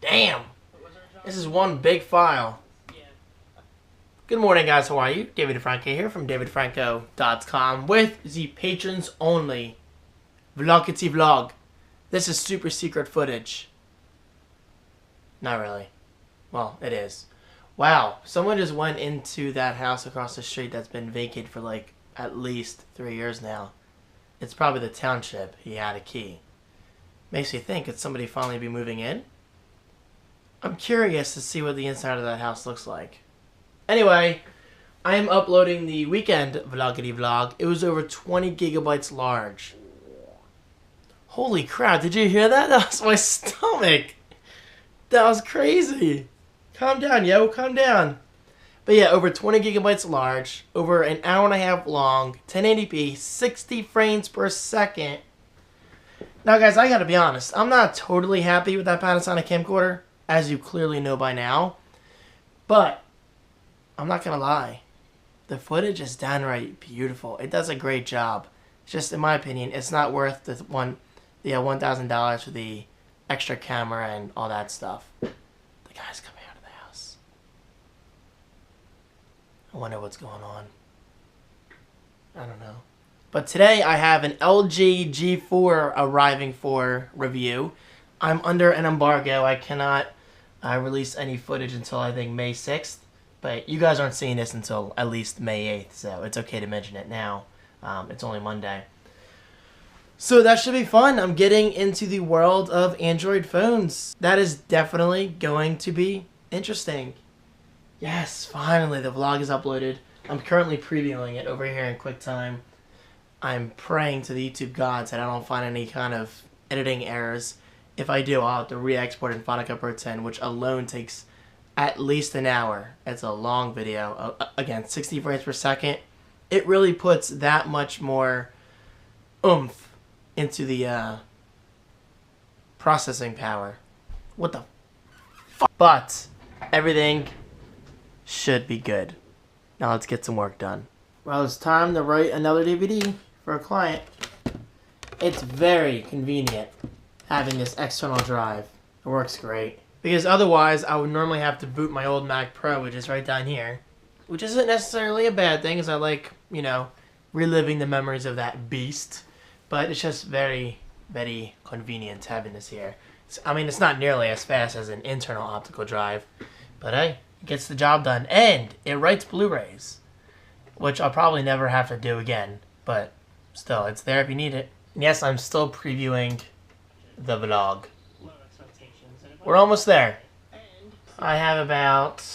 Damn. This is one big file. Good morning, guys. How are you? David Franco here from davidfranco.com with the patrons only Vlogity Vlog. This is super secret footage. Not really. Well, it is. Wow, someone just went into that house across the street that's been vacant for like at least 3 years now. It's probably the township. He had a key. Makes me think, could somebody finally be moving in? I'm curious to see what the inside of that house looks like. Anyway, I am uploading the weekend Vlogity Vlog. It was over 20 gigabytes large. Holy crap, did you hear that? That was my stomach. That was crazy. Calm down, yo, calm down. But yeah, over 20 gigabytes large, over an hour and a half long, 1080p, 60 frames per second. Now guys, I gotta be honest, I'm not totally happy with that Panasonic camcorder, as you clearly know by now. But, I'm not gonna lie, the footage is downright beautiful. It does a great job. Just in my opinion, it's not worth the $1,000 for the extra camera and all that stuff. The guy's coming out of the house. I wonder what's going on. I don't know. But today I have an LG G4 arriving for review. I'm under an embargo. I cannot release any footage until I think May 6th. But you guys aren't seeing this until at least May 8th, so it's okay to mention it now. It's only Monday. So that should be fun. I'm getting into the world of Android phones. That is definitely going to be interesting. Yes, finally the vlog is uploaded. I'm currently previewing it over here in QuickTime. I'm praying to the YouTube gods that I don't find any kind of editing errors. If I do, I'll have to re-export in Final Cut Pro 10, which alone takes at least an hour. It's a long video. Again, 60 frames per second. It really puts that much more oomph into the processing power. What the fuck? But everything should be good. Now let's get some work done. Well, it's time to write another DVD for a client. It's very convenient having this external drive. It works great. Because otherwise, I would normally have to boot my old Mac Pro, which is right down here. Which isn't necessarily a bad thing, as I like, you know, reliving the memories of that beast. But it's just very, very convenient having this here. I mean, it's not nearly as fast as an internal optical drive. But hey, it gets the job done. And it writes Blu-rays, which I'll probably never have to do again. But still, it's there if you need it. And yes, I'm still previewing the vlog. We're almost there. I have about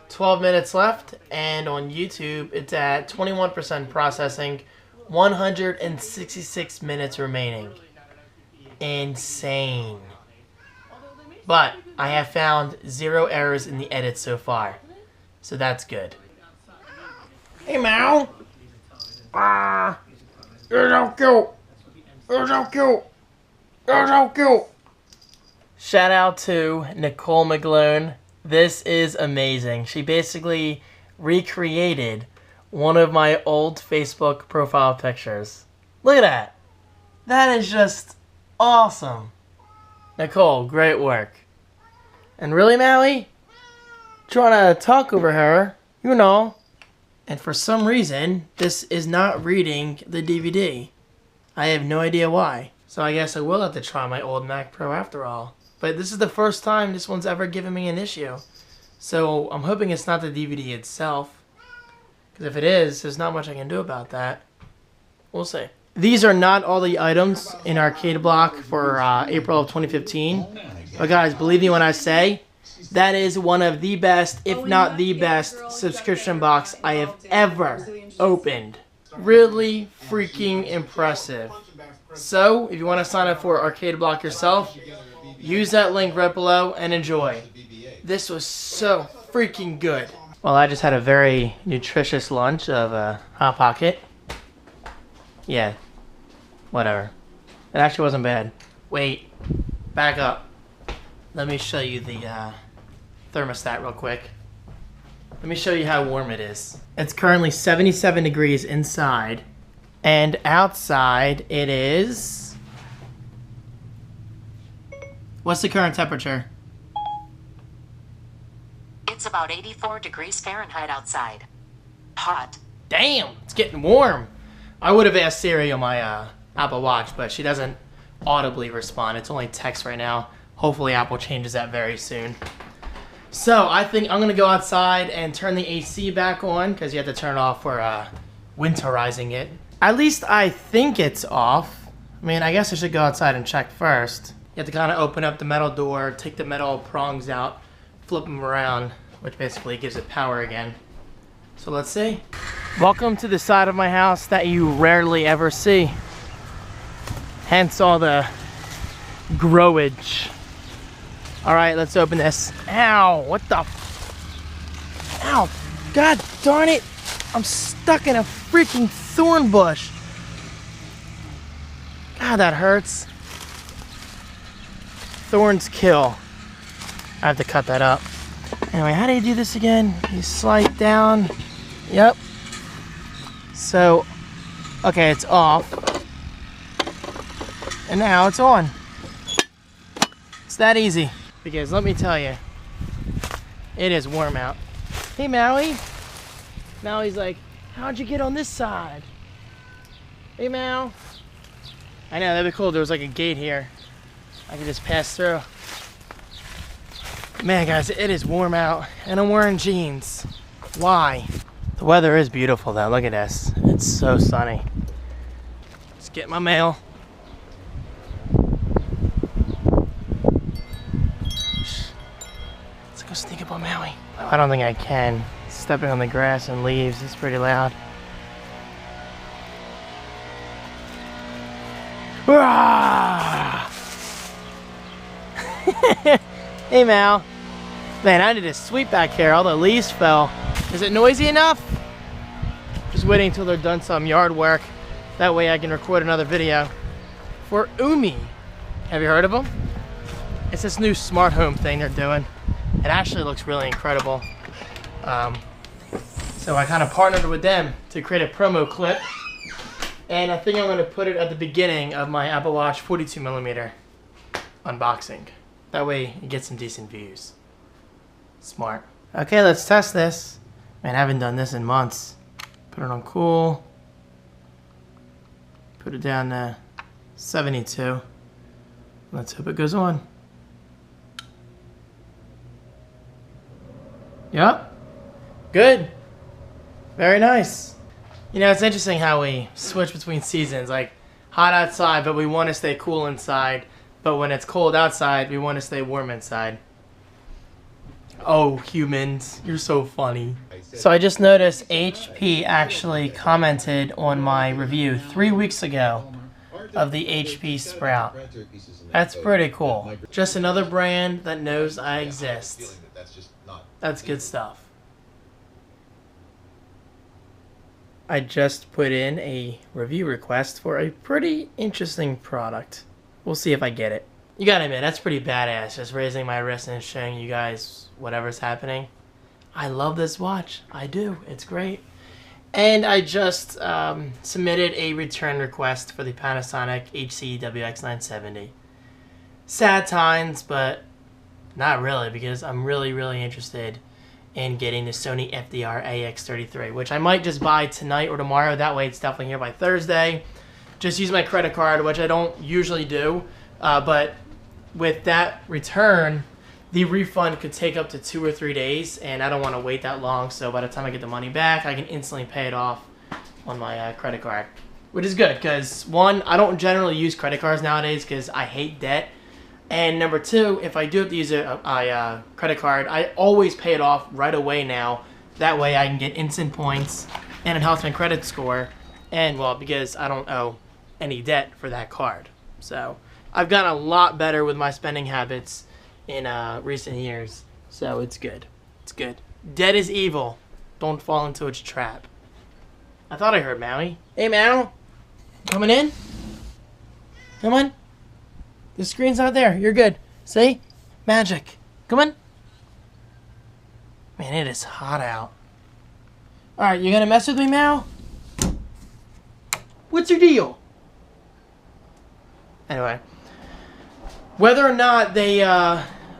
12 minutes left, and on YouTube it's at 21% processing, 166 minutes remaining. Insane. But I have found 0 errors in the edit so far, so that's good. Hey, Mal. You're so cute. You're so cute. You're so cute. Shout out to Nicole McGlone. This is amazing. She basically recreated one of my old Facebook profile pictures. Look at that. That is just awesome. Nicole, great work. And really, Maui? Trying to talk over her, you know. And for some reason, this is not reading the DVD. I have no idea why. So I guess I will have to try my old Mac Pro after all. But this is the first time this one's ever given me an issue. So I'm hoping it's not the DVD itself. Because if it is, there's not much I can do about that. We'll see. These are not all the items in Arcade Block for April of 2015. But guys, believe me when I say, that is one of the best, if not the best, subscription box I have ever opened. Really freaking impressive. So, if you want to sign up for Arcade Block yourself, use that link right below and enjoy. This was so freaking good. Well, I just had a very nutritious lunch of Hot Pocket. Yeah, whatever. It actually wasn't bad. Wait, back up. Let me show you the thermostat real quick. Let me show you how warm it is. It's currently 77 degrees inside. And outside it is... What's the current temperature? It's about 84 degrees Fahrenheit outside. Hot. Damn, it's getting warm. I would have asked Siri on my Apple Watch, but she doesn't audibly respond. It's only text right now. Hopefully Apple changes that very soon. So I think I'm going to go outside and turn the AC back on because you have to turn it off for winterizing it. At least I think it's off. I mean, I guess I should go outside and check first. You have to kind of open up the metal door, take the metal prongs out, flip them around, which basically gives it power again. So let's see. Welcome to the side of my house that you rarely ever see. Hence all the growage. All right, let's open this. Ow, what the? Ow, God darn it. I'm stuck in a freaking thorn bush. God, that hurts. Thorns kill. I have to cut that up. Anyway, how do you do this again? You slide down. Yep. So, okay, it's off. And now it's on. It's that easy. Because let me tell you, it is warm out. Hey, Maui. Maui's like, how'd you get on this side? Hey, Mau. I know, that'd be cool. There was like a gate here. I could just pass through. Man, guys, it is warm out. And I'm wearing jeans. Why? The weather is beautiful, though. Look at this. It's so sunny. Let's get my mail. Let's go sneak up on Maui. I don't think I can. Stepping on the grass and leaves is pretty loud. Hey, Mal. Man, I need to sweep back here. All the leaves fell. Is it noisy enough? Just waiting until they're done some yard work. That way I can record another video for Umi. Have you heard of them? It's this new smart home thing they're doing. It actually looks really incredible. So I kind of partnered with them to create a promo clip. And I think I'm going to put it at the beginning of my Apple Watch 42mm unboxing. That way you get some decent views. Smart. Okay, let's test this. Man, I haven't done this in months. Put it on cool. Put it down to 72. Let's hope it goes on. Yep. Good. Very nice. You know, it's interesting how we switch between seasons. Like, hot outside, but we want to stay cool inside. But when it's cold outside, we want to stay warm inside. Oh, humans, you're so funny. So I just noticed HP actually commented on my review 3 weeks ago of the HP Sprout. That's pretty cool. Just another brand that knows I exist. That's good stuff. I just put in a review request for a pretty interesting product. We'll see if I get it. You gotta admit, that's pretty badass, just raising my wrist and showing you guys whatever's happening. I love this watch. I do. It's great. And I just submitted a return request for the Panasonic HCWX970. Sad times, but not really, because I'm really, really interested in getting the Sony FDR AX33, which I might just buy tonight or tomorrow. That way it's definitely here by Thursday. Just use my credit card, which I don't usually do. But with that return, the refund could take up to 2 or 3 days, and I don't want to wait that long. So by the time I get the money back, I can instantly pay it off on my credit card, which is good because, one, I don't generally use credit cards nowadays because I hate debt. And number two, if I do have to use a credit card, I always pay it off right away now. That way I can get instant points, and it helps my credit score. And, well, because I don't owe any debt for that card. So I've gotten a lot better with my spending habits in recent years. So it's good. It's good. Debt is evil. Don't fall into its trap. I thought I heard Maui. Hey, Mau. Coming in? Come on. The screen's not there. You're good. See? Magic. Come on. Man, it is hot out. Alright, you gonna mess with me, Mau? What's your deal? Anyway. Whether or not they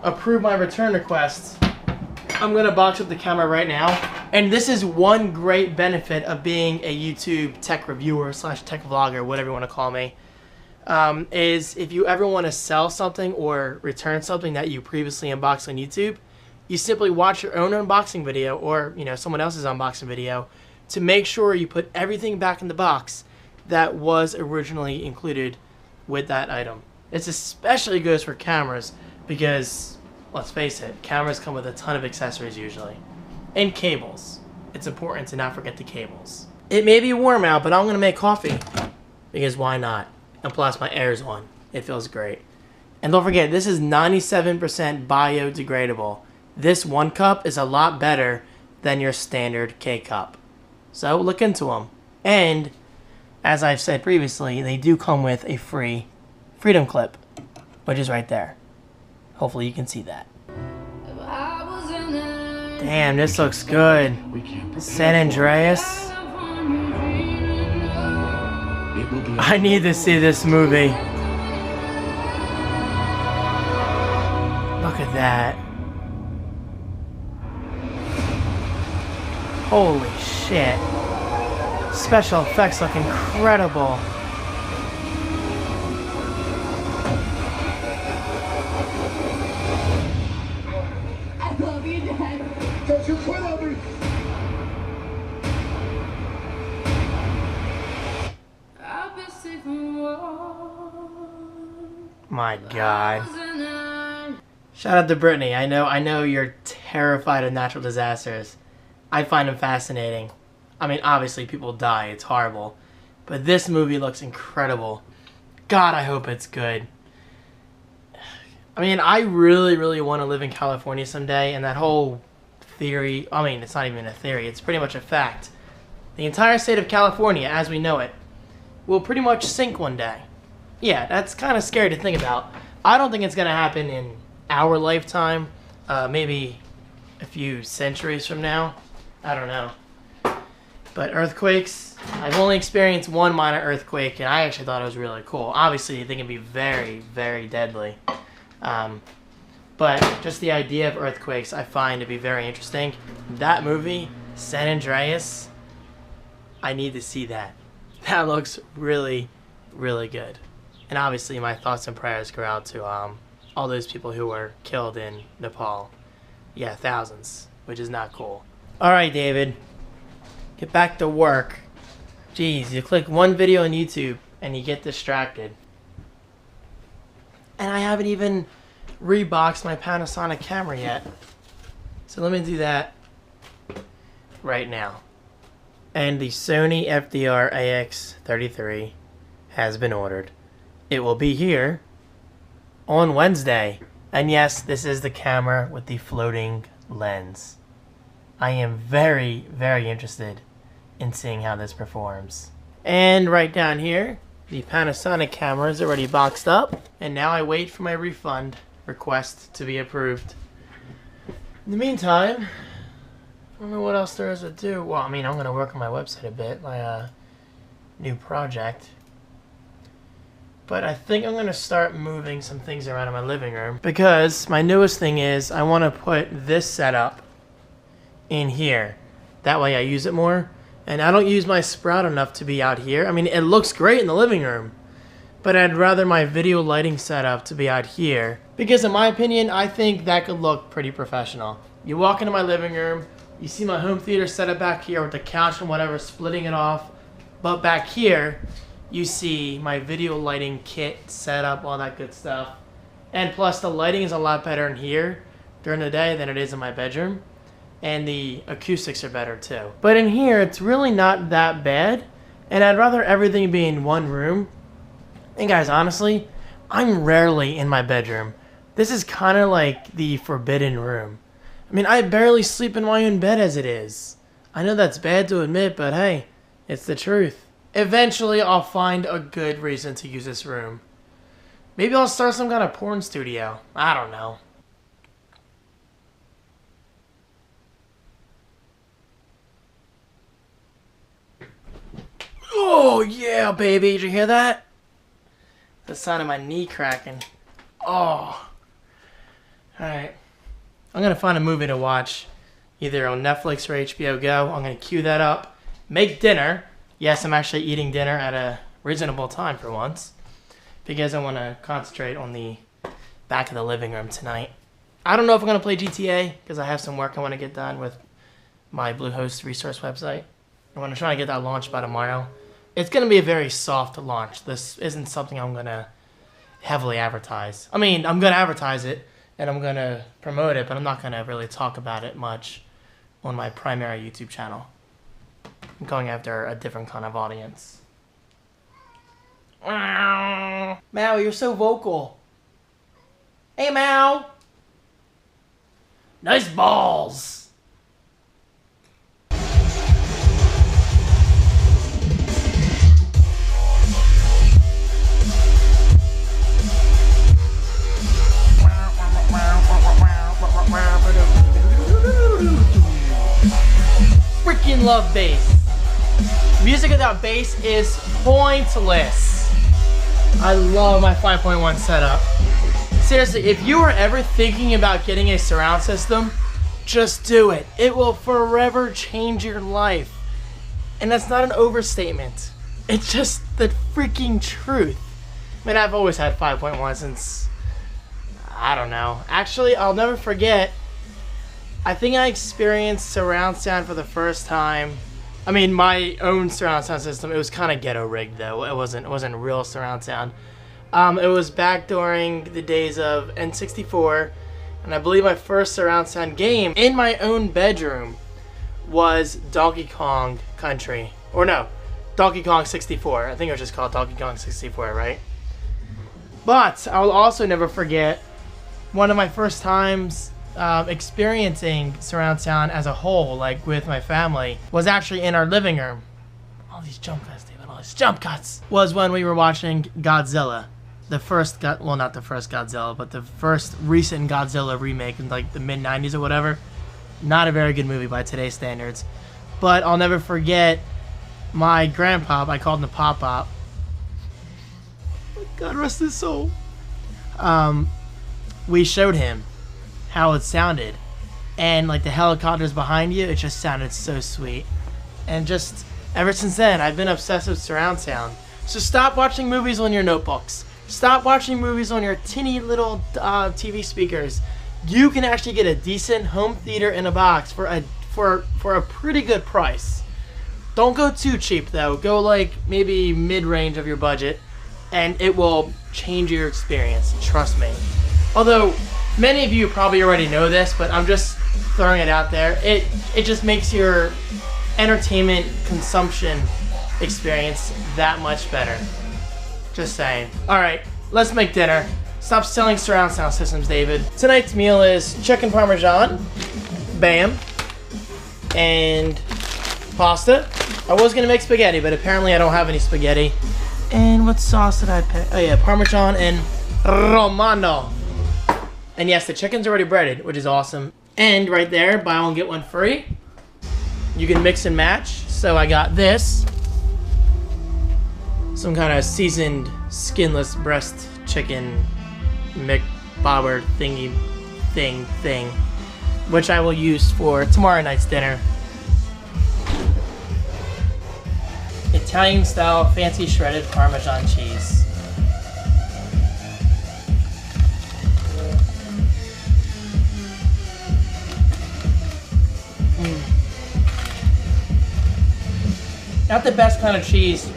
approve my return request, I'm gonna box up the camera right now. And this is one great benefit of being a YouTube tech reviewer / tech vlogger, whatever you want to call me. Is if you ever want to sell something or return something that you previously unboxed on YouTube, you simply watch your own unboxing video or someone else's unboxing video to make sure you put everything back in the box that was originally included with that item. This especially goes for cameras because, let's face it, cameras come with a ton of accessories usually. And cables. It's important to not forget the cables. It may be warm out, but I'm going to make coffee because why not? And plus my air's on. It feels great. And don't forget, this is 97% biodegradable. This one cup is a lot better than your standard K-cup. So look into them. And as I've said previously, they do come with a free freedom clip, which is right there. Hopefully you can see that. Damn, this looks good. San Andreas. I need to see this movie. Look at that. Holy shit. Special effects look incredible. I love you, Dad. Don't you quit on me. My God. Shout out to Brittany. I know you're terrified of natural disasters. I find them fascinating. I mean, obviously people die. It's horrible. But this movie looks incredible. God, I hope it's good. I mean, I really, really want to live in California someday, and that whole theory, I mean, it's not even a theory, it's pretty much a fact. The entire state of California, as we know it, will pretty much sink one day. Yeah, that's kind of scary to think about. I don't think it's going to happen in our lifetime, maybe a few centuries from now. I don't know. But earthquakes, I've only experienced one minor earthquake, and I actually thought it was really cool. Obviously, I think it'd be very, very deadly. But just the idea of earthquakes I find to be very interesting. That movie, San Andreas, I need to see that. That looks really, really good. And obviously my thoughts and prayers go out to all those people who were killed in Nepal. Yeah, thousands, which is not cool. Alright, David. Get back to work. Jeez, you click one video on YouTube and you get distracted. And I haven't even reboxed my Panasonic camera yet. So let me do that right now. And the Sony FDR AX33 has been ordered. It will be here on Wednesday. And yes, this is the camera with the floating lens. I am very, very interested in seeing how this performs. And right down here, the Panasonic camera is already boxed up. And now I wait for my refund request to be approved. In the meantime, I don't know what else there is to do. Well, I mean, I'm going to work on my website a bit, my new project. But I think I'm going to start moving some things around in my living room. Because my newest thing is I want to put this setup in here. That way I use it more. And I don't use my Sprout enough to be out here. I mean, it looks great in the living room. But I'd rather my video lighting setup to be out here. Because in my opinion, I think that could look pretty professional. You walk into my living room, you see my home theater set up back here with the couch and whatever, splitting it off. But back here, you see my video lighting kit set up, all that good stuff. And plus the lighting is a lot better in here during the day than it is in my bedroom. And the acoustics are better too. But in here, it's really not that bad. And I'd rather everything be in one room. And guys, honestly, I'm rarely in my bedroom. This is kind of like the forbidden room. I mean, I barely sleep in my own bed as it is. I know that's bad to admit, but hey, it's the truth. Eventually, I'll find a good reason to use this room. Maybe I'll start some kind of porn studio. I don't know. Oh, yeah, baby. Did you hear that? The sound of my knee cracking. Oh. Alright. I'm gonna find a movie to watch, either on Netflix or HBO Go. I'm gonna queue that up, make dinner. Yes, I'm actually eating dinner at a reasonable time for once, because I want to concentrate on the back of the living room tonight. I don't know if I'm gonna play GTA because I have some work I want to get done with my Bluehost resource website. I want to try to get that launched by tomorrow. It's gonna be a very soft launch. This isn't something I'm gonna heavily advertise. I mean, I'm gonna advertise it and I'm gonna promote it, but I'm not gonna really talk about it much on my primary YouTube channel. I'm going after a different kind of audience. Meow, you're so vocal. Hey, Meow. Nice balls. Freaking love bass. Music without bass is pointless. I love my 5.1 setup. Seriously, if you are ever thinking about getting a surround system, just do it. It will forever change your life. And that's not an overstatement. It's just the freaking truth. I mean, I've always had 5.1 since, I don't know. Actually, I'll never forget, I think I experienced surround sound for the first time. I mean, my own surround sound system, it was kind of ghetto rigged though. It wasn't real surround sound. It was back during the days of N64, and I believe my first surround sound game in my own bedroom was Donkey Kong Country. Or no, Donkey Kong 64. I think it was just called Donkey Kong 64, right? But I will also never forget one of my first times experiencing surround sound as a whole, like with my family, was actually in our living room. All these jump cuts, David, all these jump cuts. Was when we were watching Godzilla. The first, well, not the first Godzilla, but the first recent Godzilla remake in like the mid-90s or whatever. Not a very good movie by today's standards. But I'll never forget my grandpa, I called him the Pop-Pop. God rest his soul. We showed him how it sounded. And like the helicopters behind you, it just sounded so sweet. And just ever since then, I've been obsessed with surround sound. So stop watching movies on your notebooks. Stop watching movies on your tinny little TV speakers. You can actually get a decent home theater in a box for a pretty good price. Don't go too cheap though. Go like maybe mid-range of your budget, and it will change your experience. Trust me. Although many of you probably already know this, but I'm just throwing it out there. It just makes your entertainment consumption experience that much better. Just saying. Alright, let's make dinner. Stop selling surround sound systems, David. Tonight's meal is chicken parmesan, bam, and pasta. I was gonna make spaghetti, but apparently I don't have any spaghetti. And what sauce did I pick? Oh yeah, parmesan and romano. And yes, the chicken's already breaded, which is awesome. And right there, buy one get one free. You can mix and match. So I got this. Some kind of seasoned, skinless breast chicken McBobber thingy thing, which I will use for tomorrow night's dinner. Italian style fancy shredded Parmesan cheese. Not the best kind of cheese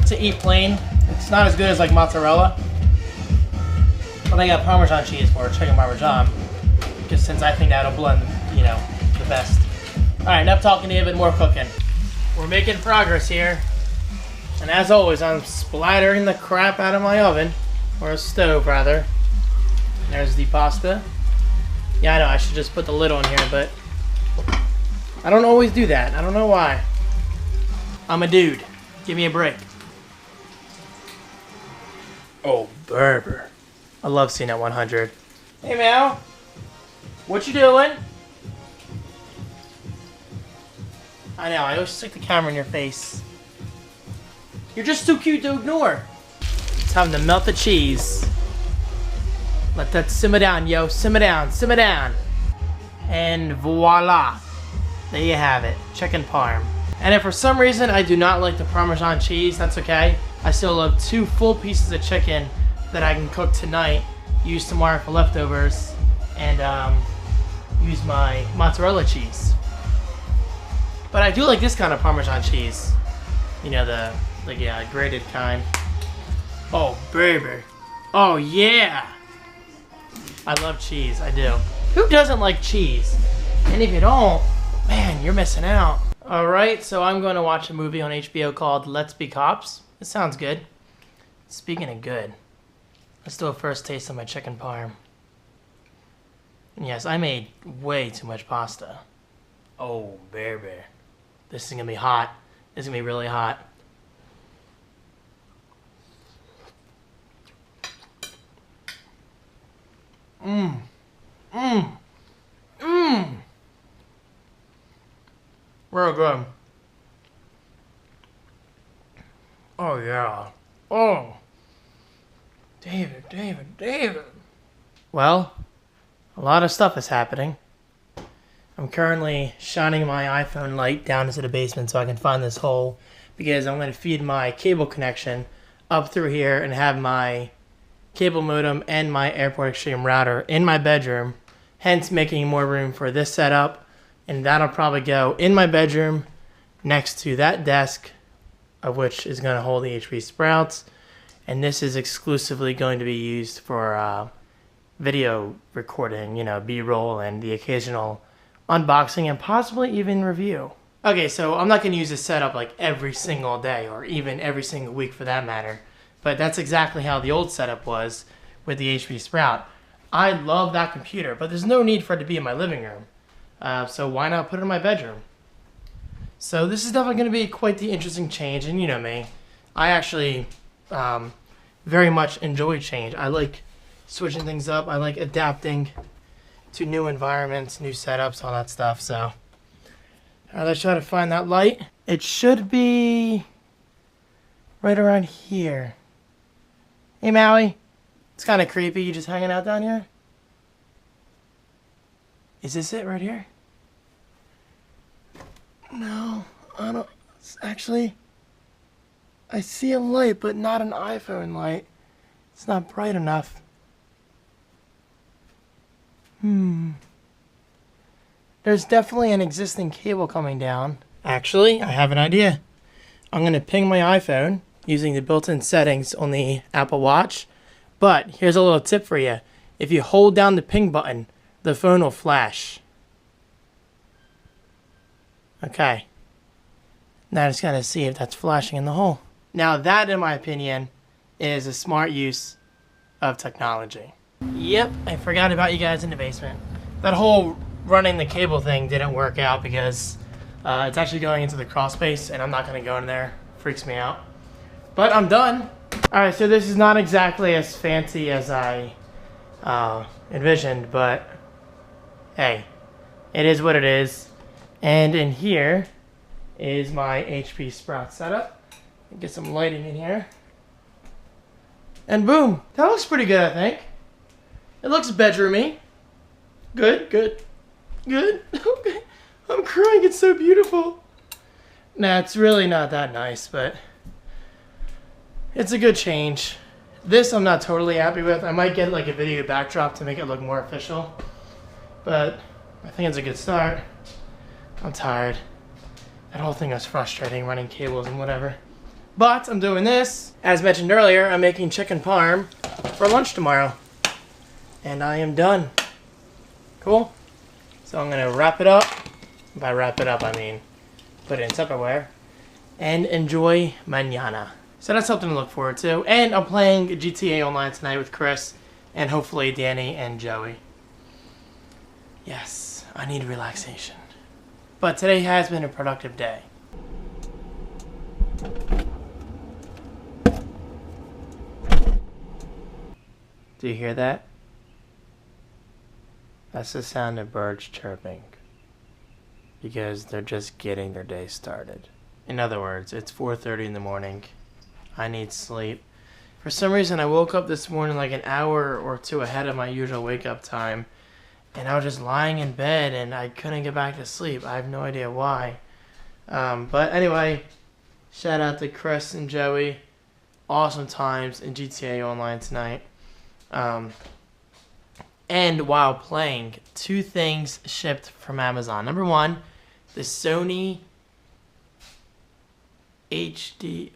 to eat plain. It's not as good as like mozzarella. But I got Parmesan cheese for chicken Parmesan, just since I think that'll blend, you know, the best. Alright, enough talking, David, more cooking. We're making progress here. And as always, I'm splattering the crap out of my oven. Or a stove, rather. There's the pasta. Yeah, I know, I should just put the lid on here, but I don't always do that. I don't know why. I'm a dude. Give me a break. Oh, Berber. I love seeing that 100. Hey, Mal. What you doing? I know, I always stick the camera in your face. You're just too cute to ignore. It's time to melt the cheese. Let that simmer down, yo. Simmer down, simmer down. And voila. There you have it. Chicken parm. And if for some reason I do not like the Parmesan cheese, that's okay. I still love 2 full pieces of chicken that I can cook tonight, use tomorrow for leftovers, and use my mozzarella cheese. But I do like this kind of Parmesan cheese. You know, the grated kind. Oh, baby. Oh, yeah. I love cheese, I do. Who doesn't like cheese? And if you don't, man, you're missing out. Alright, so I'm going to watch a movie on HBO called Let's Be Cops. It sounds good. Speaking of good, let's do a first taste of my chicken parm. Yes, I made way too much pasta. Oh, baby. This is going to be hot. This is going to be really hot. Mmm. Mmm. Mmm. Real good. Oh, yeah. Oh. David. Well, a lot of stuff is happening. I'm currently shining my iPhone light down into the basement so I can find this hole, because I'm going to feed my cable connection up through here and have my cable modem and my Airport Extreme router in my bedroom, hence making more room for this setup. And that'll probably go in my bedroom next to that desk, of which is going to hold the HP Sprouts. And this is exclusively going to be used for video recording, you know, B-roll and the occasional unboxing and possibly even review. Okay, so I'm not going to use this setup like every single day or even every single week for that matter. But that's exactly how the old setup was with the HP Sprout. I love that computer, but there's no need for it to be in my living room. So why not put it in my bedroom? So this is definitely going to be quite the interesting change. And you know me, I actually very much enjoy change. I like switching things up. I like adapting to new environments, new setups, all that stuff. So all right, let's try to find that light. It should be right around here. Hey, Maui. It's kind of creepy. You just hanging out down here? Is this it right here? No, I don't. Actually, I see a light, but not an iPhone light. It's not bright enough. There's definitely an existing cable coming down. Actually, I have an idea. I'm going to ping my iPhone using the built-in settings on the Apple Watch. But here's a little tip for you. If you hold down the ping button, the phone will flash. Okay. Now I just gotta see if that's flashing in the hole. Now that, in my opinion, is a smart use of technology. Yep, I forgot about you guys in the basement. That whole running the cable thing didn't work out because it's actually going into the crawl space and I'm not gonna go in there. Freaks me out. But I'm done. Alright, so this is not exactly as fancy as I envisioned, but hey, it is what it is. And in here is my HP Sprout setup. Get some lighting in here. And boom, that looks pretty good, I think. It looks bedroomy. Good. Okay. I'm crying, it's so beautiful. Nah, it's really not that nice, but it's a good change. This I'm not totally happy with. I might get like a video backdrop to make it look more official, but I think it's a good start. I'm tired. That whole thing was frustrating, running cables and whatever. But I'm doing this. As mentioned earlier, I'm making chicken parm for lunch tomorrow. And I am done. Cool? So I'm gonna wrap it up. By wrap it up, I mean put it in Tupperware. And enjoy mañana. So that's something to look forward to. And I'm playing GTA Online tonight with Chris. And hopefully Danny and Joey. Yes, I need relaxation. But today has been a productive day. Do you hear that? That's the sound of birds chirping. Because they're just getting their day started. In other words, it's 4:30 in the morning. I need sleep. For some reason, I woke up this morning like an hour or two ahead of my usual wake-up time. and I was just lying in bed and I couldn't get back to sleep. I have no idea why. But anyway, shout out to Chris and Joey. Awesome times in GTA Online tonight. And while playing, 2 things shipped from Amazon. Number 1, the Sony Sony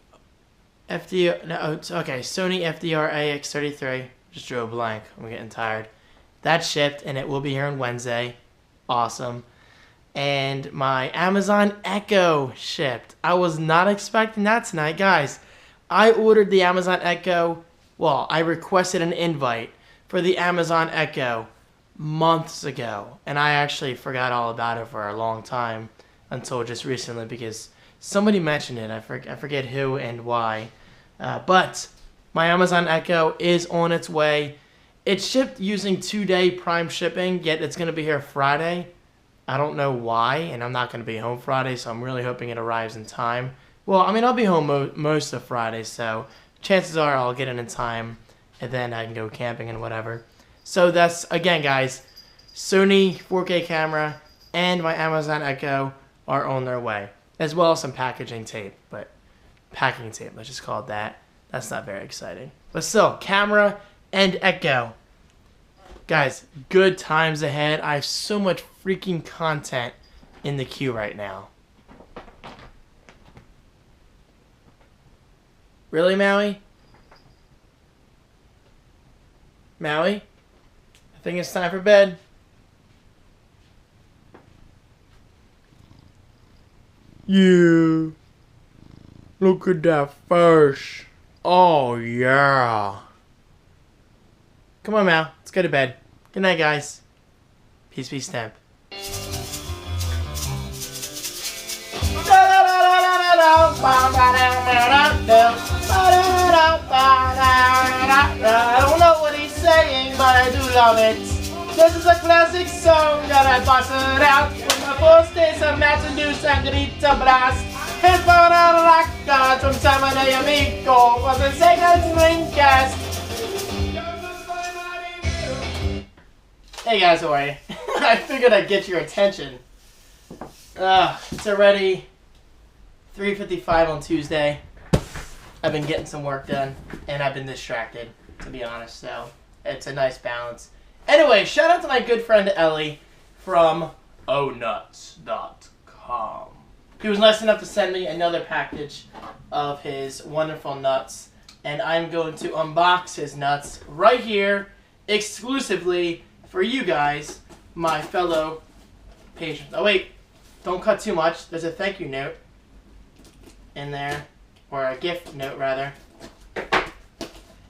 FDR AX33. Just drew a blank. I'm getting tired. That shipped, and it will be here on Wednesday. Awesome. And my Amazon Echo shipped. I was not expecting that tonight. Guys, I ordered the Amazon Echo. Well, I requested an invite for the Amazon Echo months ago. And I actually forgot all about it for a long time until just recently because somebody mentioned it. I forget who and why. But my Amazon Echo is on its way. It shipped using 2-day Prime shipping, yet it's going to be here Friday. I don't know why, and I'm not going to be home Friday, so I'm really hoping it arrives in time. Well, I mean, I'll be home most of Friday, so chances are I'll get it in time, and then I can go camping and whatever. So that's, again, guys, Sony 4K camera and my Amazon Echo are on their way, as well as some packaging tape, but packing tape, let's just call it that. That's not very exciting. But still, camera and Echo. Guys, good times ahead. I have so much freaking content in the queue right now. Really, Maui? Maui? I think it's time for bed. Yeah. Look at that fish. Oh, yeah. Come on, Mal. Let's go to bed. Good night, guys. Peace, peace, stamp. I don't know what he's saying, but I do love it. This is a classic song that I busted out when my first days of matching new Sangrita Blast. Hit for a rock god from Sama de Amigo was a second screencast. Hey guys, how are you? I figured I'd get your attention. It's already 3:55 on Tuesday. I've been getting some work done, and I've been distracted, to be honest, so it's a nice balance. Anyway, shout out to my good friend Ellie from ohnuts.com. He was nice enough to send me another package of his wonderful nuts, and I'm going to unbox his nuts right here, exclusively for you guys, my fellow patrons. Oh wait, don't cut too much. There's a thank you note in there, or a gift note rather.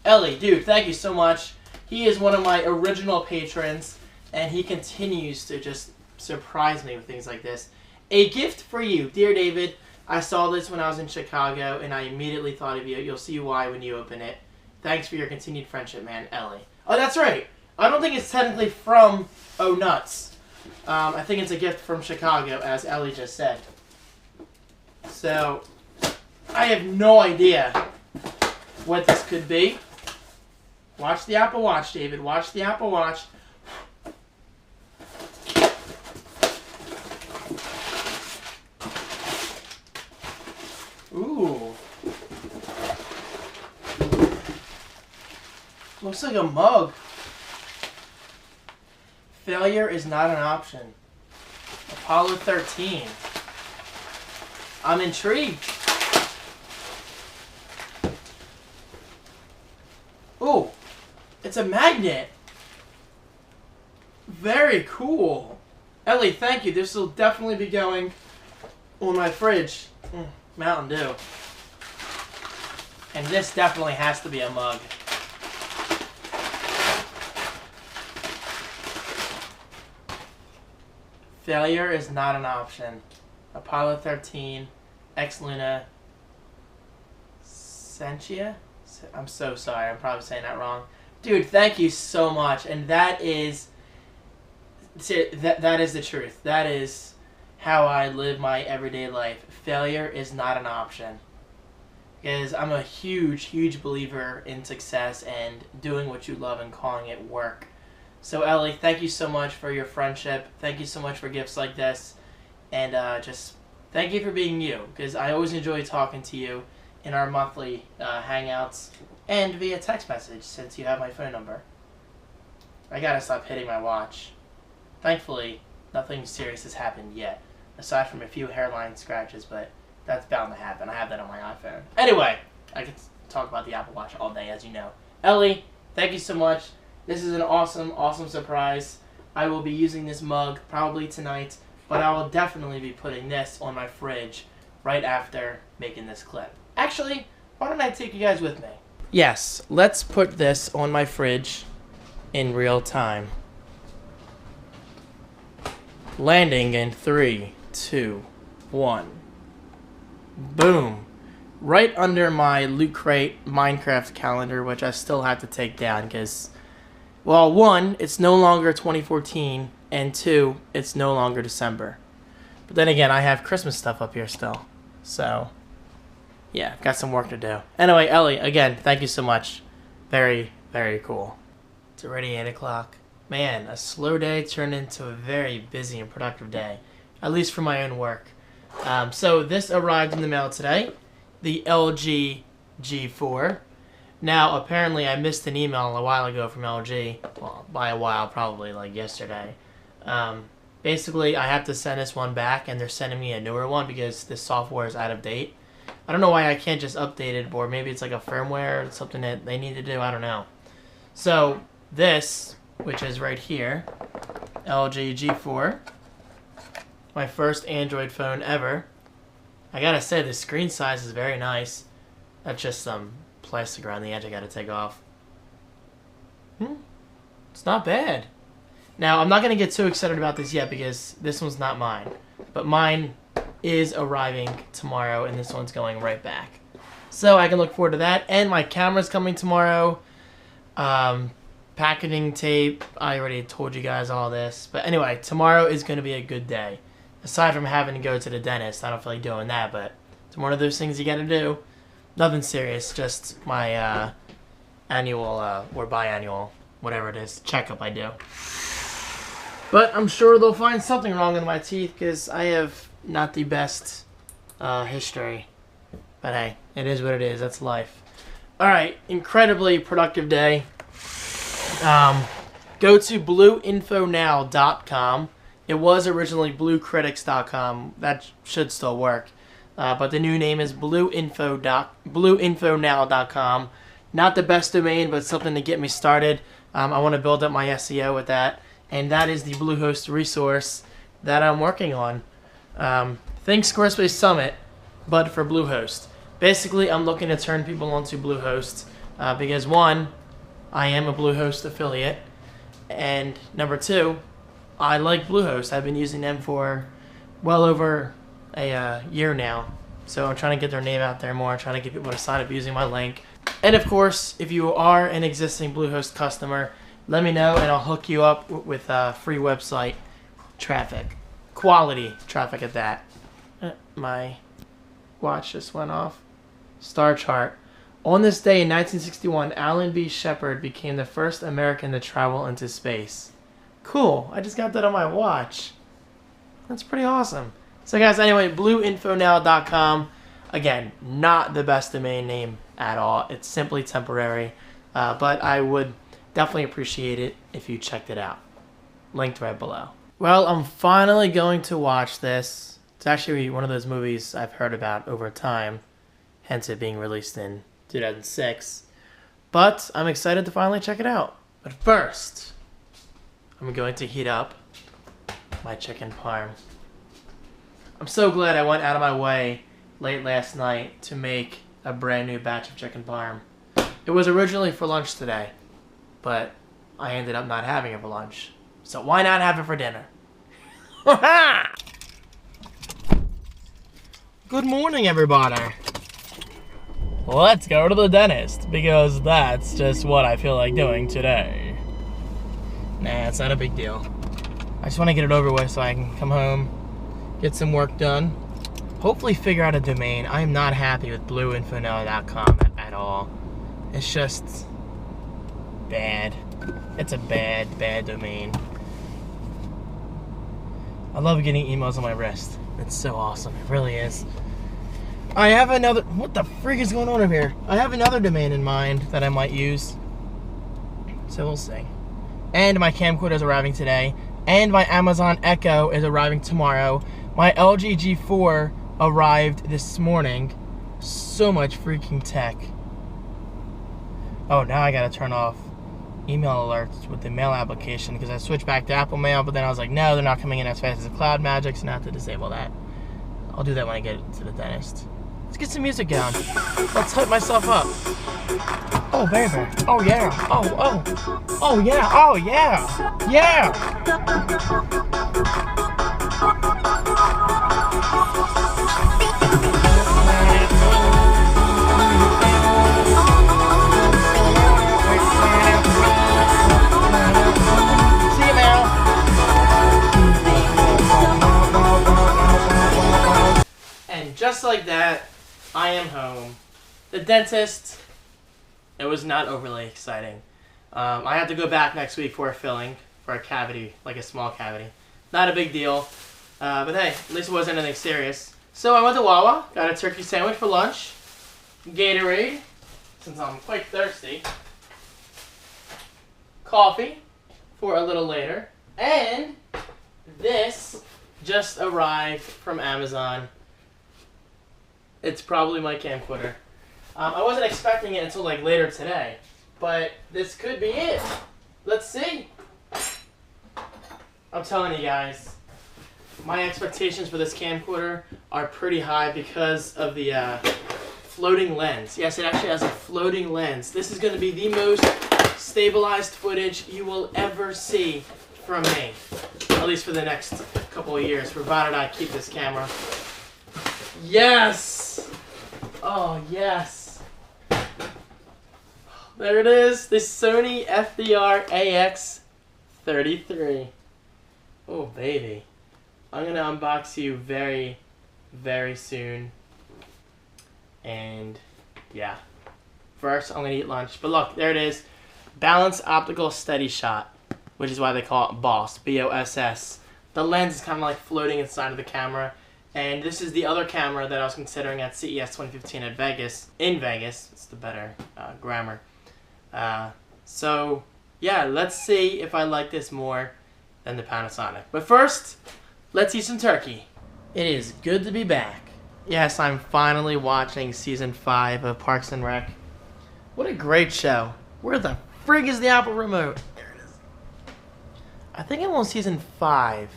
Ellie, dude, thank you so much. He is one of my original patrons, and he continues to just surprise me with things like this. A gift for you, dear David. I saw this when I was in Chicago, and I immediately thought of you. You'll see why when you open it. Thanks for your continued friendship, man, Ellie. Oh, that's right. I don't think it's technically from Oh Nuts. I think it's a gift from Chicago, as Ellie just said. So, I have no idea what this could be. Watch the Apple Watch, David. Watch the Apple Watch. Ooh. Looks like a mug. Failure is not an option. Apollo 13. I'm intrigued. Ooh, it's a magnet. Very cool. Ellie, thank you. This will definitely be going on my fridge. Mountain Dew. And this definitely has to be a mug. Failure is not an option. Apollo 13, X Luna, Sentia? I'm so sorry, I'm probably saying that wrong. Dude, thank you so much. And that is the truth. That is how I live my everyday life. Failure is not an option. Because I'm a huge, huge believer in success and doing what you love and calling it work. So Ellie, thank you so much for your friendship. Thank you so much for gifts like this. And just thank you for being you, because I always enjoy talking to you in our monthly hangouts and via text message since you have my phone number. I gotta stop hitting my watch. Thankfully, nothing serious has happened yet, aside from a few hairline scratches, but that's bound to happen. I have that on my iPhone. Anyway, I could talk about the Apple Watch all day, as you know. Ellie, thank you so much. This is an awesome, awesome surprise. I will be using this mug probably tonight, but I will definitely be putting this on my fridge right after making this clip. Actually, why don't I take you guys with me? Yes, let's put this on my fridge in real time. Landing in 3, 2, 1. Boom. Right under my Loot Crate Minecraft calendar, which I still have to take down because, well, 1, it's no longer 2014, and 2, it's no longer December. But then again, I have Christmas stuff up here still. So, yeah, I've got some work to do. Anyway, Ellie, again, thank you so much. Very, very cool. It's already 8 o'clock. Man, a slow day turned into a very busy and productive day, at least for my own work. So this arrived in the mail today, the LG G4. Now, apparently I missed an email a while ago from LG. Well, by a while, probably like yesterday. Basically, I have to send this one back, and they're sending me a newer one because this software is out of date. I don't know why I can't just update it, or maybe it's like a firmware or something that they need to do. I don't know. So this, which is right here, LG G4, my first Android phone ever. I gotta say, the screen size is very nice. That's just some plastic around the edge I gotta take off. It's not bad. Now, I'm not gonna get too excited about this yet because this one's not mine. But mine is arriving tomorrow, and this one's going right back. So I can look forward to that. And my camera's coming tomorrow. Packaging tape, I already told you guys all this. But anyway, tomorrow is going to be a good day. Aside from having to go to the dentist, I don't feel like doing that, but it's one of those things you got to do. Nothing serious, just my annual or biannual, whatever it is, checkup I do. But I'm sure they'll find something wrong in my teeth because I have not the best history. But hey, it is what it is. That's life. Alright, incredibly productive day. Go to blueinfonow.com. It was originally bluecritics.com. That should still work. But the new name is blueinfonow.com. Not the best domain, but something to get me started. I want to build up my SEO with that. And that is the Bluehost resource that I'm working on. Think Squarespace Summit, but for Bluehost. Basically, I'm looking to turn people onto Bluehost because, one, I am a Bluehost affiliate, and number 2, I like Bluehost. I've been using them for well over a year now, so I'm trying to get their name out there more, trying to get people to sign up using my link. And of course, if you are an existing Bluehost customer, let me know and I'll hook you up with free website traffic. Quality traffic at that. My watch just went off. Star chart. On this day in 1961, Alan B. Shepard became the first American to travel into space. Cool. I just got that on my watch. That's pretty awesome. So guys, anyway, blueinfonow.com. Again, not the best domain name at all. It's simply temporary. But I would definitely appreciate it if you checked it out. Linked right below. Well, I'm finally going to watch this. It's actually one of those movies I've heard about over time. Hence it being released in 2006. But I'm excited to finally check it out. But first, I'm going to heat up my chicken parm. I'm so glad I went out of my way late last night to make a brand new batch of chicken parm. It was originally for lunch today, but I ended up not having it for lunch. So why not have it for dinner? Good morning, everybody. Let's go to the dentist, because that's just what I feel like doing today. Nah, it's not a big deal. I just want to get it over with so I can come home, get some work done, hopefully figure out a domain. I am not happy with blueinfonow.com at all. It's just bad. It's a bad, bad domain. I love getting emails on my wrist. It's so awesome. It really is. I have another... What the freak is going on over here? I have another domain in mind that I might use. So we'll see. And my camcorder is arriving today. And my Amazon Echo is arriving tomorrow. My LG G4 arrived this morning. So much freaking tech. Oh, now I gotta turn off email alerts with the mail application because I switched back to Apple Mail, but then I was like, no, they're not coming in as fast as the Cloud Magic, so now I have to disable that. I'll do that when I get to the dentist. Let's get some music going. Let's hype myself up. Oh, baby. Oh, yeah. Oh, oh. Oh, yeah. Oh, yeah. Yeah. See you, Mel. And just like that, I am home. The dentist, it was not overly exciting. I have to go back next week for a filling, for a cavity, like a small cavity. Not a big deal, but hey, at least it wasn't anything serious. So I went to Wawa, got a turkey sandwich for lunch, Gatorade, since I'm quite thirsty, coffee for a little later, and this just arrived from Amazon. It's probably my camcorder. I wasn't expecting it until like later today, but this could be it. Let's see. I'm telling you guys, my expectations for this camcorder are pretty high because of the floating lens. Yes, it actually has a floating lens. This is going to be the most stabilized footage you will ever see from me, at least for the next couple of years, provided I keep this camera. Yes! Oh, yes. There it is, the Sony FDR AX33. Oh, baby. I'm going to unbox you very, very soon. And, yeah. First, I'm going to eat lunch. But look, there it is. Balanced Optical Steady Shot, which is why they call it BOSS, B-O-S-S. The lens is kind of like floating inside of the camera. And this is the other camera that I was considering at CES 2015 at Vegas. In Vegas. It's the better grammar. So, yeah, let's see if I like this more than the Panasonic. But first, let's eat some turkey. It is good to be back. Yes, I'm finally watching Season 5 of Parks and Rec. What a great show. Where the frig is the Apple remote? There it is. I think I'm on Season 5.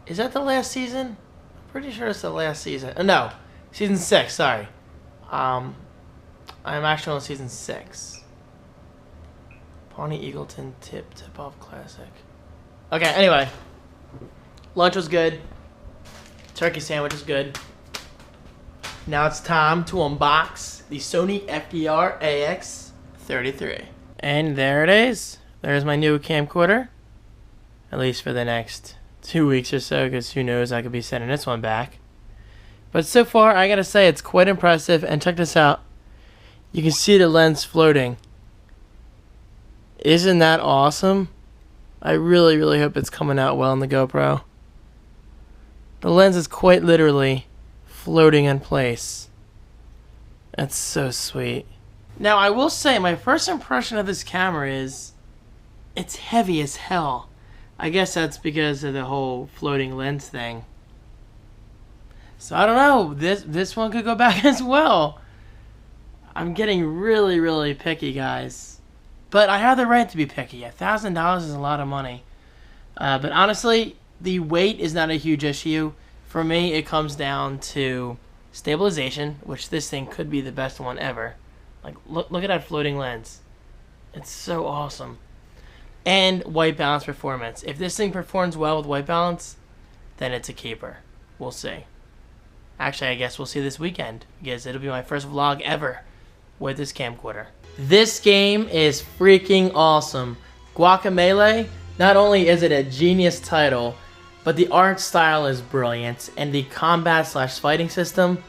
Is that the last season? I'm pretty sure it's the last season. Oh, no, Season 6, sorry. I'm actually on Season 6. Pawnee Eagleton Tip-Off Classic. Okay, anyway. Lunch was good. Turkey sandwich was good. Now it's time to unbox the Sony FDR AX33. And there it is. There's my new camcorder. At least for the next 2 weeks or so, because who knows, I could be sending this one back. But so far, I gotta say, it's quite impressive. And check this out. You can see the lens floating. Isn't that awesome? I really, really hope it's coming out well on the GoPro. The lens is quite literally floating in place. That's so sweet. Now, I will say, my first impression of this camera is it's heavy as hell. I guess that's because of the whole floating lens thing. So I don't know. This one could go back as well. I'm getting really, really picky, guys. But I have the right to be picky. $1,000 is a lot of money. But honestly, the weight is not a huge issue. For me, it comes down to stabilization, which this thing could be the best one ever. Like, look at that floating lens. It's so awesome. And white balance performance. If this thing performs well with white balance, then it's a keeper. We'll see. Actually, I guess we'll see this weekend, because it'll be my first vlog ever with this camcorder. This game is freaking awesome. Guacamelee, not only is it a genius title, but the art style is brilliant, and the combat/fighting system,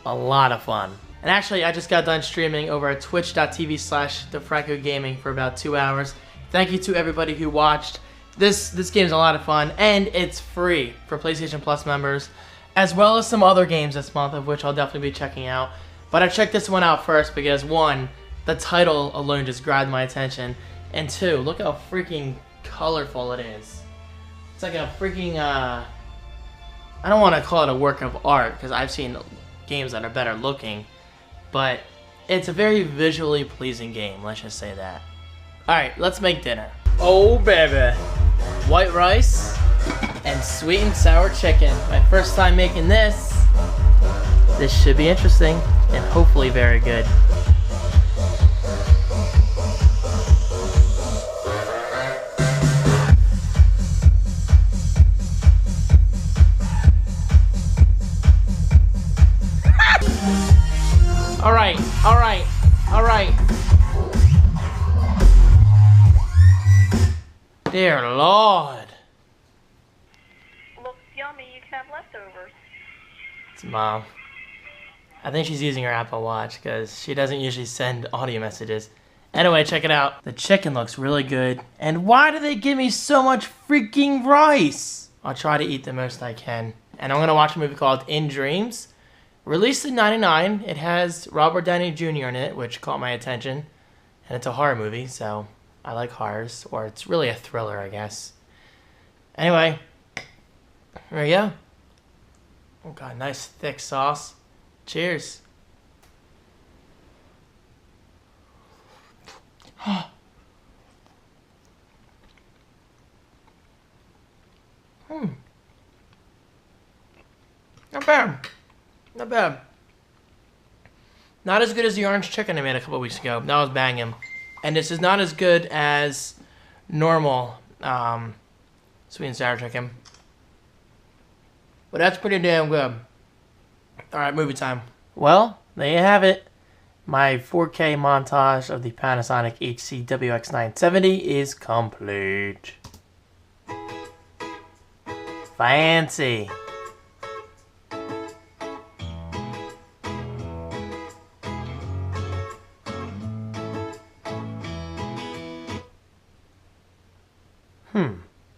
a lot of fun. And actually, I just got done streaming over at twitch.tv/DeFrancoGaming for about 2 hours. Thank you to everybody who watched. This game's a lot of fun, and it's free for PlayStation Plus members, as well as some other games this month, of which I'll definitely be checking out. But I checked this one out first because, one, the title alone just grabbed my attention, and two, look how freaking colorful it is. It's like a freaking, I don't want to call it a work of art, because I've seen games that are better looking, but it's a very visually pleasing game, let's just say that. Alright, let's make dinner. Oh baby! White rice and sweet and sour chicken. My first time making this. This should be interesting and hopefully very good. Alright, alright, alright. Dear Lord. Looks yummy. You can have leftovers. It's Mom. I think she's using her Apple Watch because she doesn't usually send audio messages. Anyway, check it out. The chicken looks really good. And why do they give me so much freaking rice? I'll try to eat the most I can. And I'm going to watch a movie called In Dreams. Released in '99. It has Robert Downey Jr. in it, which caught my attention. And it's a horror movie, so I like horrors. Or it's really a thriller, I guess. Anyway, there we go. Oh god, nice thick sauce. Cheers. Not bad. Not bad. Not as good as the orange chicken I made a couple weeks ago. That was banging. And this is not as good as normal sweet and sour chicken. But that's pretty damn good. Alright, movie time. Well, there you have it. My 4K montage of the Panasonic HCWX970 is complete. Fancy.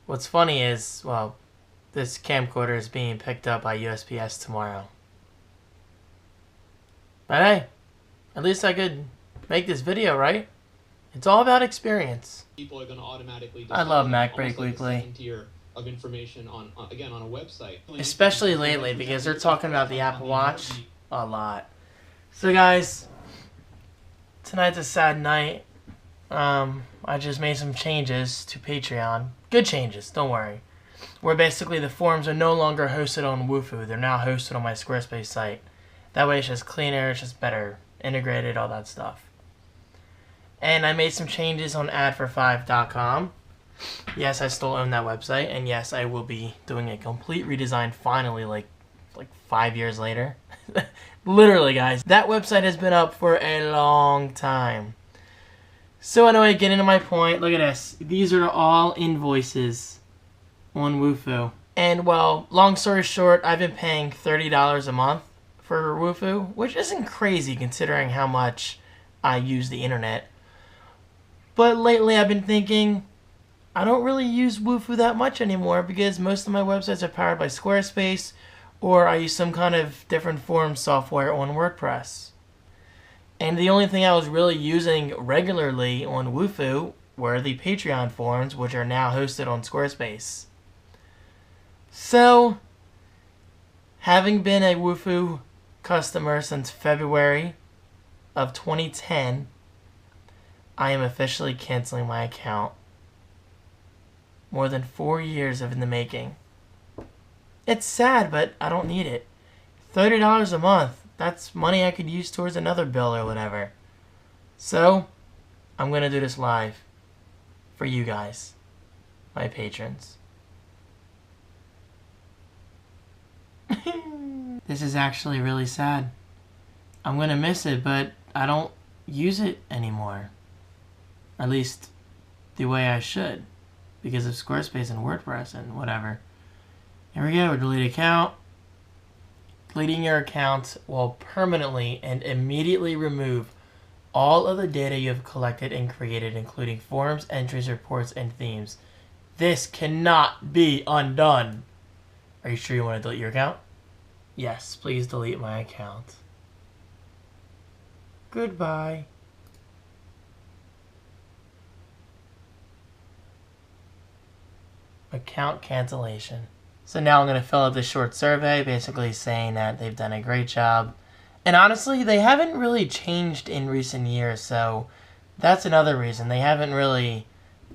What's funny is, well, this camcorder is being picked up by USPS tomorrow. But hey, at least I could make this video, right? It's all about experience. People are going to automatically I love Mac Break Weekly. Tier of information on again on a website. Especially lately because they're talking about the Apple Watch a lot. So guys, tonight's a sad night. I just made some changes to Patreon. Good changes, don't worry. Where basically the forums are no longer hosted on Wufoo. They're now hosted on my Squarespace site. That way it's just cleaner, it's just better integrated, all that stuff. And I made some changes on adfor5.com. Yes, I still own that website, and yes, I will be doing a complete redesign finally, like 5 years later. Literally, guys. That website has been up for a long time. So anyway, getting to my point, look at this. These are all invoices on Wufoo. And well, long story short, I've been paying $30 a month for Wufoo, which isn't crazy considering how much I use the internet. But lately I've been thinking, I don't really use Wufoo that much anymore because most of my websites are powered by Squarespace, or I use some kind of different form software on WordPress. And the only thing I was really using regularly on Wufoo were the Patreon forums, which are now hosted on Squarespace. So, having been a Wufoo customer since February of 2010, I am officially canceling my account. More than 4 years of in the making. It's sad, but I don't need it. $30 a month. That's money I could use towards another bill or whatever. So, I'm going to do this live for you guys, my patrons. This is actually really sad. I'm going to miss it, but I don't use it anymore. At least the way I should, because of Squarespace and WordPress and whatever. Here we go, delete account. Deleting your account will permanently and immediately remove all of the data you have collected and created, including forms, entries, reports, and themes. This cannot be undone. Are you sure you want to delete your account? Yes, please delete my account. Goodbye. Account cancellation. So now I'm going to fill out this short survey, basically saying that they've done a great job. And honestly, they haven't really changed in recent years, so that's another reason. They haven't really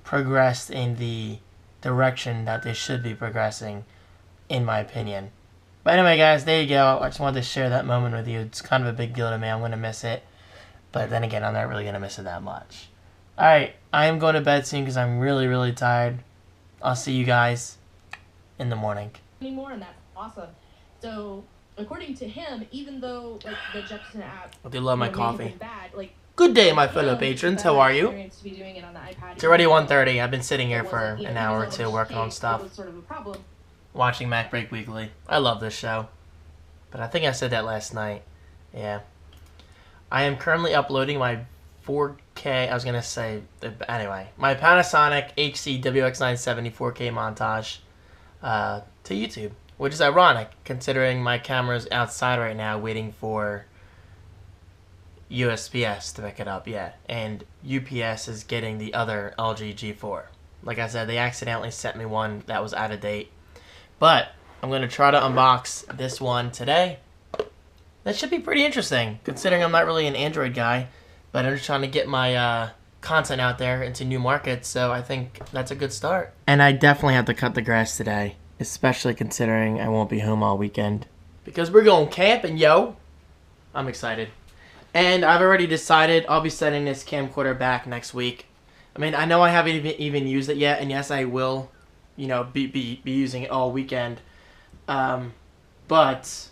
progressed in the direction that they should be progressing, in my opinion. But anyway, guys, there you go. I just wanted to share that moment with you. It's kind of a big deal to me. I'm going to miss it. But then again, I'm not really going to miss it that much. Alright, I am going to bed soon because I'm really, really tired. I'll see you guys in the morning. Anymore, and that's awesome. So, according to him, even though like the Jefferson app, I do love my coffee. Bad, like, good day, my fellow patrons. How are you? To be doing it on the iPad, it's already 1:30. I've been sitting here for an hour or two working on stuff. Was sort of a problem. Watching Mac Break Weekly. I love this show. But I think I said that last night. Yeah. I am currently uploading my 4K, I was going to say, anyway, my Panasonic HC WX970 4K montage to YouTube, which is ironic considering my camera's outside right now waiting for USPS to pick it up, yeah, and UPS is getting the other LG G4. Like I said, they accidentally sent me one that was out of date, but I'm going to try to unbox this one today. That should be pretty interesting, considering I'm not really an Android guy, but I'm just trying to get my content out there into new markets, so I think that's a good start. And I definitely have to cut the grass today, especially considering I won't be home all weekend. Because we're going camping, yo! I'm excited. And I've already decided I'll be sending this camcorder back next week. I mean, I know I haven't even used it yet, and yes, I will, you know, be using it all weekend. But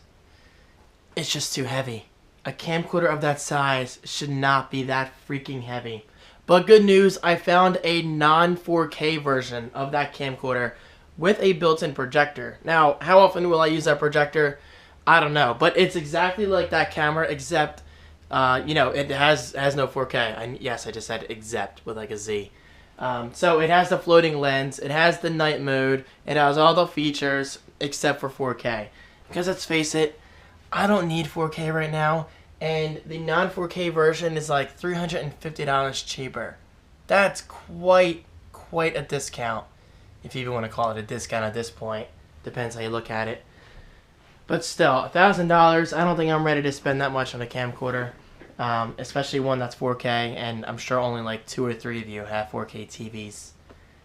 it's just too heavy. A camcorder of that size should not be that freaking heavy. But good news, I found a non-4K version of that camcorder with a built-in projector. Now, how often will I use that projector? I don't know. But it's exactly like that camera, except, you know, it has no 4K. Yes, I just said except with like a Z. So it has the floating lens, it has the night mode, it has all the features except for 4K. Because let's face it, I don't need 4K right now, and the non-4K version is like $350 cheaper. That's quite a discount, if you even want to call it a discount at this point. Depends how you look at it. But still, $1,000, I don't think I'm ready to spend that much on a camcorder, especially one that's 4K, and I'm sure only like 2 or 3 of you have 4K TVs.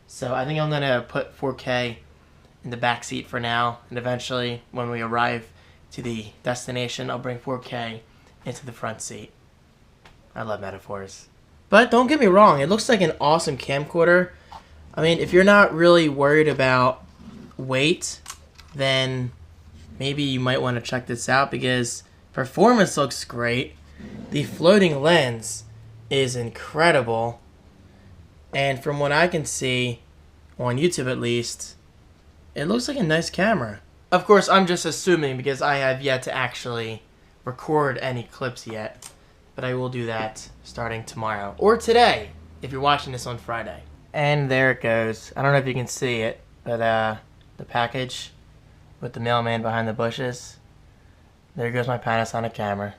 So I think I'm going to put 4K in the back seat for now, and eventually when we arrive to the destination, I'll bring 4K into the front seat. I love metaphors. But don't get me wrong, it looks like an awesome camcorder. I mean, if you're not really worried about weight, then maybe you might want to check this out because performance looks great. The floating lens is incredible. And from what I can see, on YouTube at least, it looks like a nice camera. Of course, I'm just assuming because I have yet to actually record any clips yet. But I will do that starting tomorrow. Or today, if you're watching this on Friday. And there it goes. I don't know if you can see it, but the package with the mailman behind the bushes. There goes my Panasonic camera.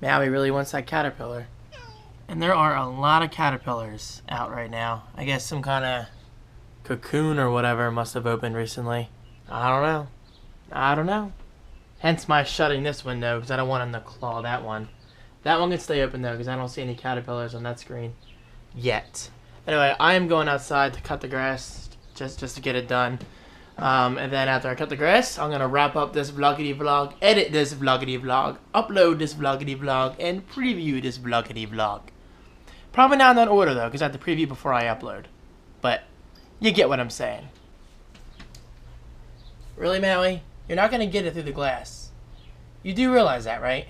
Maui really wants that caterpillar. And there are a lot of caterpillars out right now. I guess some kind of cocoon or whatever must have opened recently. I don't know. I don't know. Hence my shutting this window because I don't want him to claw that one. That one can stay open though because I don't see any caterpillars on that screen yet. Anyway, I am going outside to cut the grass just to get it done. And then after I cut the grass, I'm going to wrap up this vloggity vlog, edit this vloggity vlog, upload this vloggity vlog, and preview this vloggity vlog. Probably not in that order though because I have to preview before I upload. But you get what I'm saying. Really, Maui? You're not going to get it through the glass. You do realize that, right?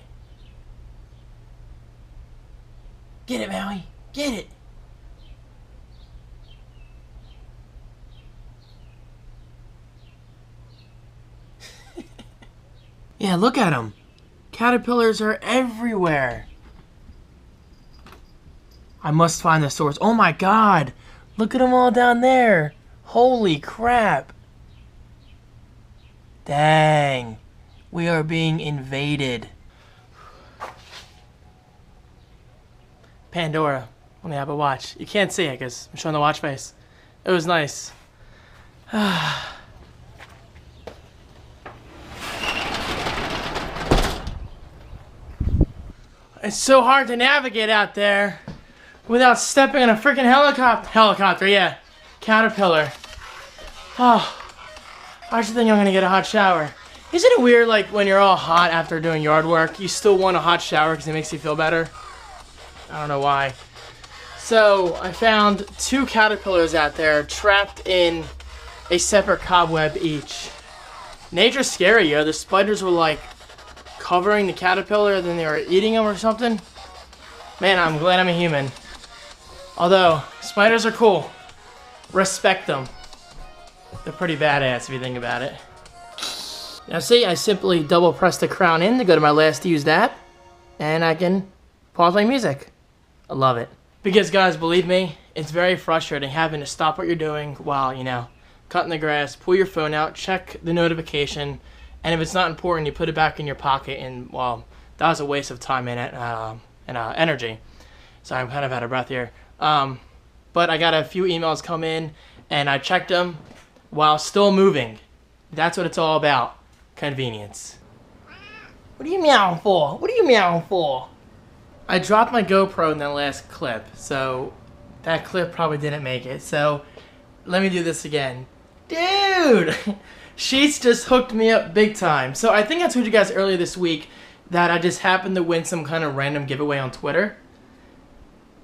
Get it, Maui. Get it. Yeah, look at them. Caterpillars are everywhere. I must find the source. Oh my god. Look at them all down there. Holy crap. Dang. We are being invaded. Pandora on the Apple Watch. You can't see it because I'm showing the watch face. It was nice. It's so hard to navigate out there without stepping on a freaking helicopter, yeah. Caterpillar. Oh, I should think I'm gonna get a hot shower. Isn't it weird, like, when you're all hot after doing yard work, you still want a hot shower because it makes you feel better? I don't know why. So, I found 2 caterpillars out there trapped in a separate cobweb each. Nature's scary, yo. The spiders were, like, covering the caterpillar, then they were eating them or something. Man, I'm glad I'm a human. Although, spiders are cool. Respect them. They're pretty badass if you think about it. Now see, I simply double press the crown in to go to my last used app, and I can pause my music. I love it. Because guys, believe me, it's very frustrating having to stop what you're doing while, you know, cutting the grass, pull your phone out, check the notification, and if it's not important, you put it back in your pocket, and, well, that was a waste of time and energy. So I'm kind of out of breath here. But I got a few emails come in, and I checked them while still moving. That's what it's all about. Convenience. What are you meowing for? What are you meowing for? I dropped my GoPro in the last clip, so that clip probably didn't make it. So let me do this again. Dude! Sheets just hooked me up big time. So I think I told you guys earlier this week that I just happened to win some kind of random giveaway on Twitter.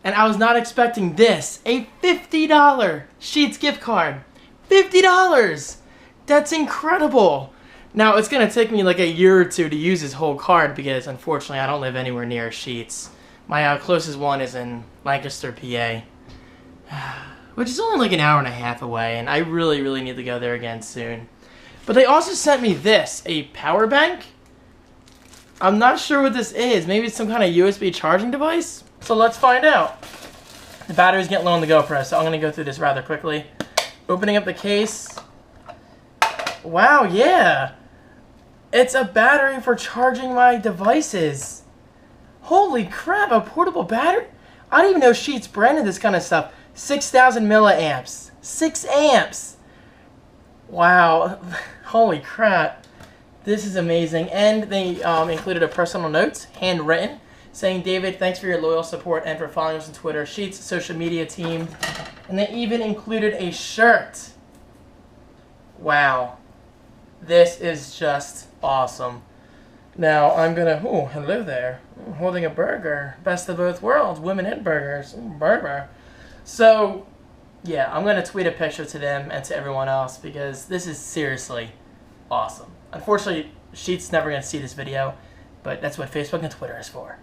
And I was not expecting this. A $50 Sheets gift card. $50! That's incredible. Now, it's going to take me like a year or two to use this whole card because, unfortunately, I don't live anywhere near Sheets. My closest one is in Lancaster, PA. Which is only like an hour and a half away, and I really, really need to go there again soon. But they also sent me this, a power bank. I'm not sure what this is. Maybe it's some kind of USB charging device? So let's find out. The battery's getting low on the GoPro, so I'm going to go through this rather quickly. Opening up the case. Wow, yeah. It's a battery for charging my devices. Holy crap, a portable battery? I don't even know Sheets branded this kind of stuff. 6,000 milliamps. 6 amps. Wow. Holy crap. This is amazing. And they included a personal note, handwritten, saying, David, thanks for your loyal support and for following us on Twitter, Sheets social media team. And they even included a shirt. Wow. This is just awesome. Now, I'm gonna, oh, hello there. I'm holding a burger. Best of both worlds. Women and burgers. Burger. So, yeah, I'm gonna tweet a picture to them and to everyone else because this is seriously awesome. Unfortunately, Sheets never gonna see this video, but that's what Facebook and Twitter is for.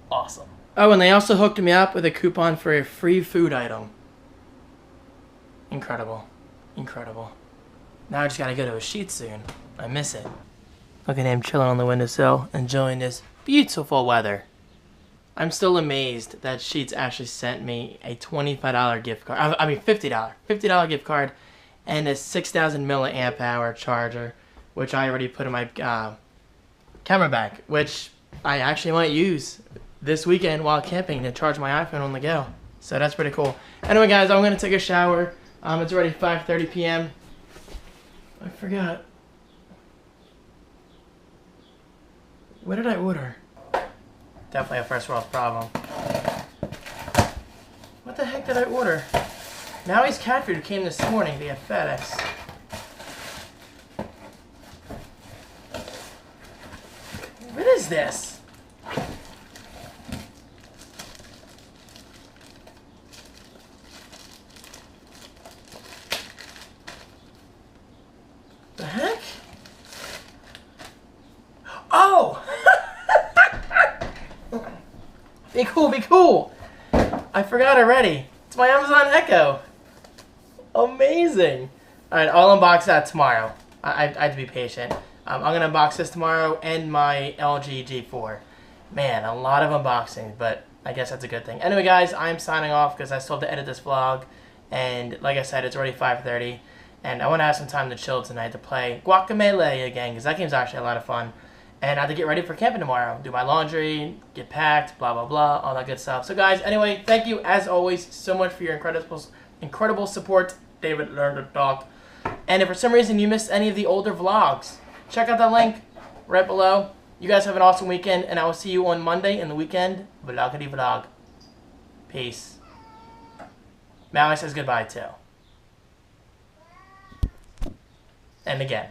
Awesome. Oh, and they also hooked me up with a coupon for a free food item. Incredible. Incredible. Now I just gotta go to a Sheets soon. I miss it. Look at him chilling on the windowsill, enjoying this beautiful weather. I'm still amazed that Sheets actually sent me a $25 gift card. I mean $50 gift card and a 6,000 milliamp hour charger, which I already put in my camera bag, which I actually might use this weekend while camping to charge my iPhone on the go. So that's pretty cool. Anyway, guys, I'm gonna take a shower. It's already 5:30 p.m. I forgot. What did I order? Definitely a first world problem. What the heck did I order? Maui's cat food came this morning via FedEx. What is this? The heck? Oh! Be cool, be cool! I forgot already. It's my Amazon Echo. Amazing! Alright, I'll unbox that tomorrow. I have to be patient. I'm going to unbox this tomorrow and my LG G4. Man, a lot of unboxings, but I guess that's a good thing. Anyway, guys, I'm signing off because I still have to edit this vlog. And like I said, it's already 5:30. And I want to have some time to chill tonight to play Guacamelee again, because that game's actually a lot of fun. And I have to get ready for camping tomorrow. Do my laundry, get packed, blah, blah, blah, all that good stuff. So, guys, anyway, thank you, as always, so much for your incredible support. David learned to talk. And if for some reason you missed any of the older vlogs, check out that link right below. You guys have an awesome weekend, and I will see you on Monday in the weekend. Vloggity vlog. Peace. Maui says goodbye, too. And again.